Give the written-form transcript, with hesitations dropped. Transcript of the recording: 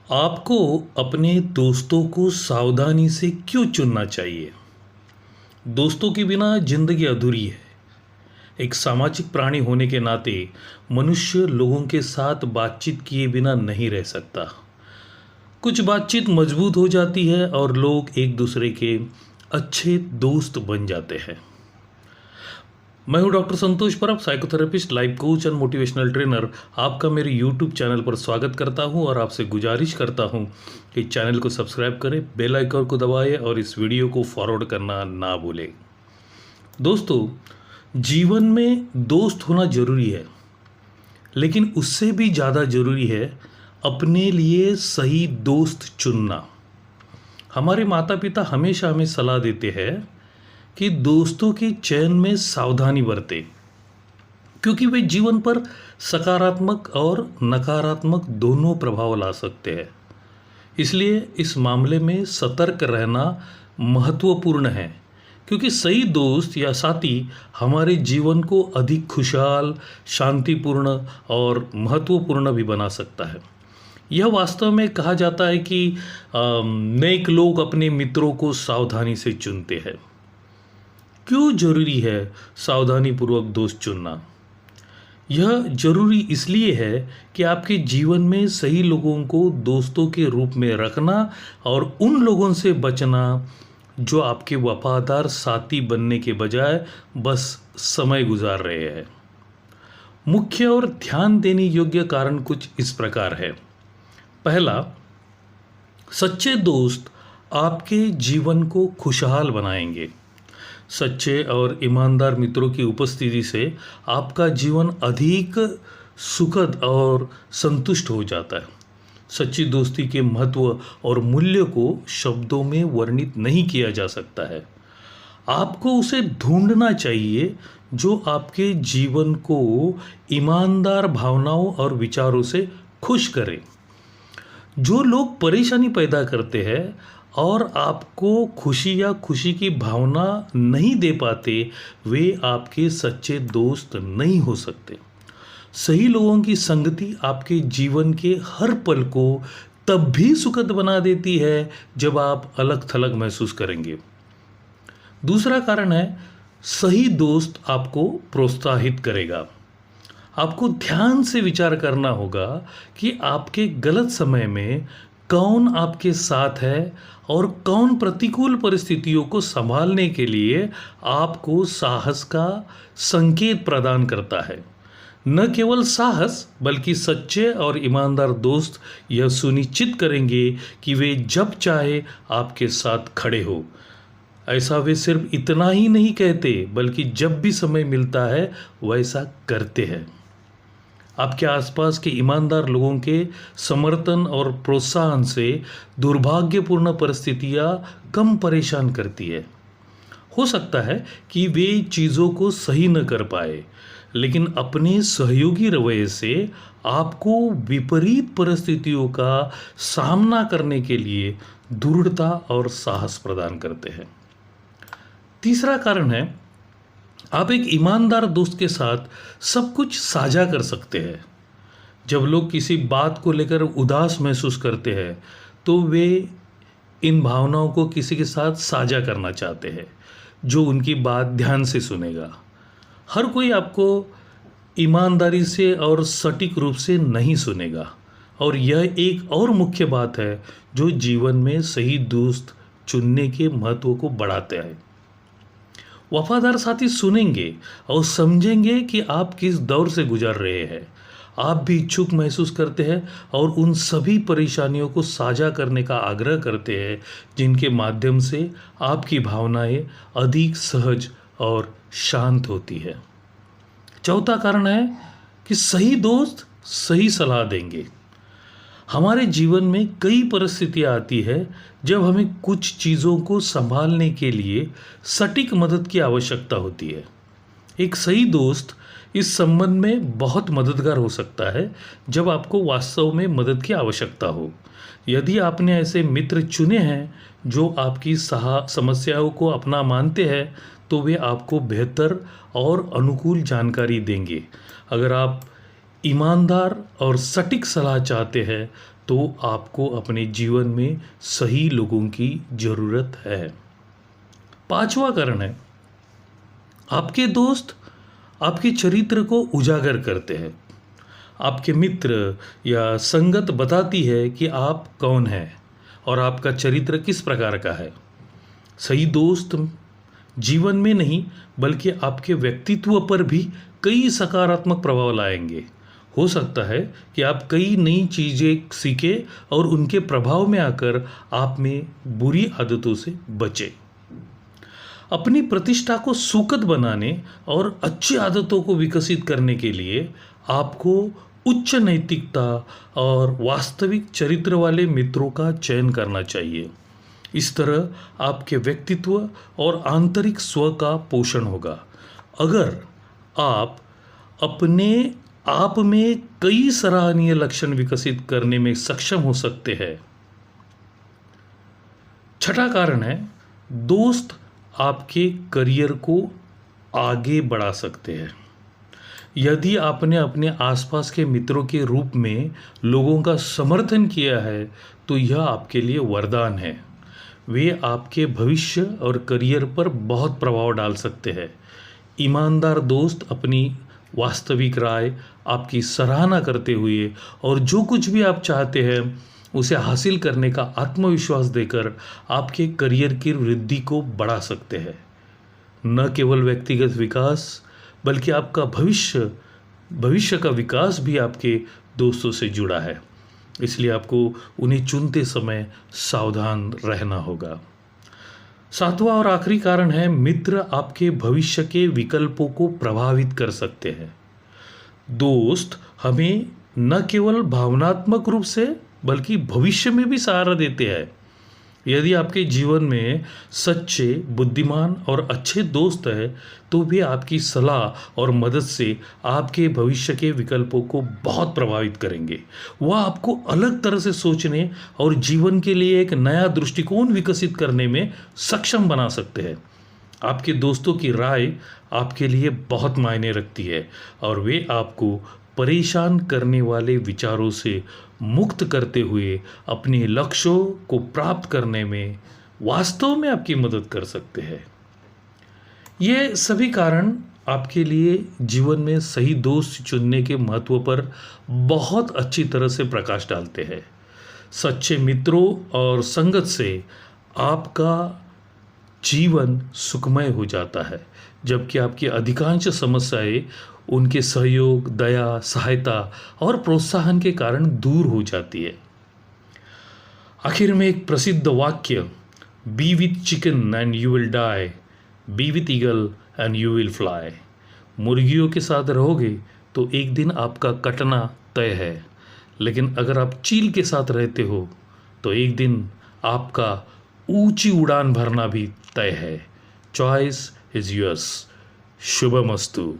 आपको अपने दोस्तों को सावधानी से क्यों चुनना चाहिए? दोस्तों के बिना जिंदगी अधूरी है। एक सामाजिक प्राणी होने के नाते मनुष्य लोगों के साथ बातचीत किए बिना नहीं रह सकता। कुछ बातचीत मजबूत हो जाती है और लोग एक दूसरे के अच्छे दोस्त बन जाते हैं। मैं हूं डॉक्टर संतोष परब, psychotherapist, life coach and motivational trainer. आपका मेरे यूट्यूब चैनल पर स्वागत करता हूं और आपसे गुजारिश करता हूं कि चैनल को सब्सक्राइब करें, बेल आइकन को दबाएं और इस वीडियो को फॉरवर्ड करना ना भूलें। दोस्तों, जीवन में दोस्त होना जरूरी है, लेकिन उससे भी ज़्यादा ज़रूरी है अपने लिए सही दोस्त चुनना। हमारे माता पिता हमेशा हमें सलाह देते हैं कि दोस्तों के चयन में सावधानी बरतें, क्योंकि वे जीवन पर सकारात्मक और नकारात्मक दोनों प्रभाव ला सकते हैं। इसलिए इस मामले में सतर्क रहना महत्वपूर्ण है, क्योंकि सही दोस्त या साथी हमारे जीवन को अधिक खुशहाल, शांतिपूर्ण और महत्वपूर्ण भी बना सकता है। यह वास्तव में कहा जाता है कि नेक लोग अपने मित्रों को सावधानी से चुनते हैं। क्यों जरूरी है सावधानीपूर्वक दोस्त चुनना? यह जरूरी इसलिए है कि आपके जीवन में सही लोगों को दोस्तों के रूप में रखना और उन लोगों से बचना जो आपके वफादार साथी बनने के बजाय बस समय गुजार रहे हैं। मुख्य और ध्यान देने योग्य कारण कुछ इस प्रकार है। पहला, सच्चे दोस्त आपके जीवन को खुशहाल बनाएंगे। सच्चे और ईमानदार मित्रों की उपस्थिति से आपका जीवन अधिक सुखद और संतुष्ट हो जाता है। सच्ची दोस्ती के महत्व और मूल्य को शब्दों में वर्णित नहीं किया जा सकता है। आपको उसे ढूंढना चाहिए जो आपके जीवन को ईमानदार भावनाओं और विचारों से खुश करे। जो लोग परेशानी पैदा करते हैं और आपको खुशी या खुशी की भावना नहीं दे पाते, वे आपके सच्चे दोस्त नहीं हो सकते। सही लोगों की संगति आपके जीवन के हर पल को तब भी सुखद बना देती है जब आप अलग थलग महसूस करेंगे। दूसरा कारण है, सही दोस्त आपको प्रोत्साहित करेगा। आपको ध्यान से विचार करना होगा कि आपके गलत समय में कौन आपके साथ है और कौन प्रतिकूल परिस्थितियों को संभालने के लिए आपको साहस का संकेत प्रदान करता है। न केवल साहस, बल्कि सच्चे और ईमानदार दोस्त यह सुनिश्चित करेंगे कि वे जब चाहे आपके साथ खड़े हो। ऐसा वे सिर्फ इतना ही नहीं कहते, बल्कि जब भी समय मिलता है वैसा करते हैं। आपके आसपास के ईमानदार लोगों के समर्थन और प्रोत्साहन से दुर्भाग्यपूर्ण परिस्थितियां कम परेशान करती है। हो सकता है कि वे चीज़ों को सही न कर पाए, लेकिन अपने सहयोगी रवैये से आपको विपरीत परिस्थितियों का सामना करने के लिए दृढ़ता और साहस प्रदान करते हैं। तीसरा कारण है, आप एक ईमानदार दोस्त के साथ सब कुछ साझा कर सकते हैं। जब लोग किसी बात को लेकर उदास महसूस करते हैं, तो वे इन भावनाओं को किसी के साथ साझा करना चाहते हैं जो उनकी बात ध्यान से सुनेगा। हर कोई आपको ईमानदारी से और सटीक रूप से नहीं सुनेगा, और यह एक और मुख्य बात है जो जीवन में सही दोस्त चुनने के महत्व को बढ़ाते हैं। वफादार साथी सुनेंगे और समझेंगे कि आप किस दौर से गुजर रहे हैं। आप भी इच्छुक महसूस करते हैं और उन सभी परेशानियों को साझा करने का आग्रह करते हैं जिनके माध्यम से आपकी भावनाएं अधिक सहज और शांत होती है। चौथा कारण है कि सही दोस्त सही सलाह देंगे। हमारे जीवन में कई परिस्थितियां आती है जब हमें कुछ चीज़ों को संभालने के लिए सटीक मदद की आवश्यकता होती है। एक सही दोस्त इस संबंध में बहुत मददगार हो सकता है जब आपको वास्तव में मदद की आवश्यकता हो। यदि आपने ऐसे मित्र चुने हैं जो आपकी समस्याओं को अपना मानते हैं, तो वे आपको बेहतर और अनुकूल जानकारी देंगे। अगर आप ईमानदार और सटीक सलाह चाहते हैं तो आपको अपने जीवन में सही लोगों की ज़रूरत है। पांचवा कारण है, आपके दोस्त आपके चरित्र को उजागर करते हैं। आपके मित्र या संगत बताती है कि आप कौन हैं और आपका चरित्र किस प्रकार का है। सही दोस्त जीवन में नहीं बल्कि आपके व्यक्तित्व पर भी कई सकारात्मक प्रभाव लाएंगे। हो सकता है कि आप कई नई चीज़ें सीखें और उनके प्रभाव में आकर आप में बुरी आदतों से बचें। अपनी प्रतिष्ठा को सुखद बनाने और अच्छी आदतों को विकसित करने के लिए आपको उच्च नैतिकता और वास्तविक चरित्र वाले मित्रों का चयन करना चाहिए। इस तरह आपके व्यक्तित्व और आंतरिक स्व का पोषण होगा। अगर आप अपने आप में कई सराहनीय लक्षण विकसित करने में सक्षम हो सकते हैं। छठा कारण है, दोस्त आपके करियर को आगे बढ़ा सकते हैं। यदि आपने अपने आसपास के मित्रों के रूप में लोगों का समर्थन किया है तो यह आपके लिए वरदान है। वे आपके भविष्य और करियर पर बहुत प्रभाव डाल सकते हैं। ईमानदार दोस्त अपनी वास्तविक राय आपकी सराहना करते हुए और जो कुछ भी आप चाहते हैं उसे हासिल करने का आत्मविश्वास देकर आपके करियर की वृद्धि को बढ़ा सकते हैं। न केवल व्यक्तिगत विकास बल्कि आपका भविष्य का विकास भी आपके दोस्तों से जुड़ा है। इसलिए आपको उन्हें चुनते समय सावधान रहना होगा। सातवां और आखिरी कारण है, मित्र आपके भविष्य के विकल्पों को प्रभावित कर सकते हैं। दोस्त हमें न केवल भावनात्मक रूप से बल्कि भविष्य में भी सहारा देते हैं। यदि आपके जीवन में सच्चे, बुद्धिमान और अच्छे दोस्त हैं तो भी आपकी सलाह और मदद से आपके भविष्य के विकल्पों को बहुत प्रभावित करेंगे। वह आपको अलग तरह से सोचने और जीवन के लिए एक नया दृष्टिकोण विकसित करने में सक्षम बना सकते हैं। आपके दोस्तों की राय आपके लिए बहुत मायने रखती है और वे आपको परेशान करने वाले विचारों से मुक्त करते हुए अपने लक्ष्यों को प्राप्त करने में वास्तव में आपकी मदद कर सकते हैं। ये सभी कारण आपके लिए जीवन में सही दोस्त चुनने के महत्व पर बहुत अच्छी तरह से प्रकाश डालते हैं। सच्चे मित्रों और संगत से आपका जीवन सुखमय हो जाता है, जबकि आपकी अधिकांश समस्याएं उनके सहयोग, दया, सहायता और प्रोत्साहन के कारण दूर हो जाती है। आखिर में एक प्रसिद्ध वाक्य, be with chicken and you will die, be with eagle and you will fly. मुर्गियों के साथ रहोगे तो एक दिन आपका कटना तय है, लेकिन अगर आप चील के साथ रहते हो तो एक दिन आपका ऊंची उड़ान भरना भी तय है। Choice is yours. शुभमस्तु।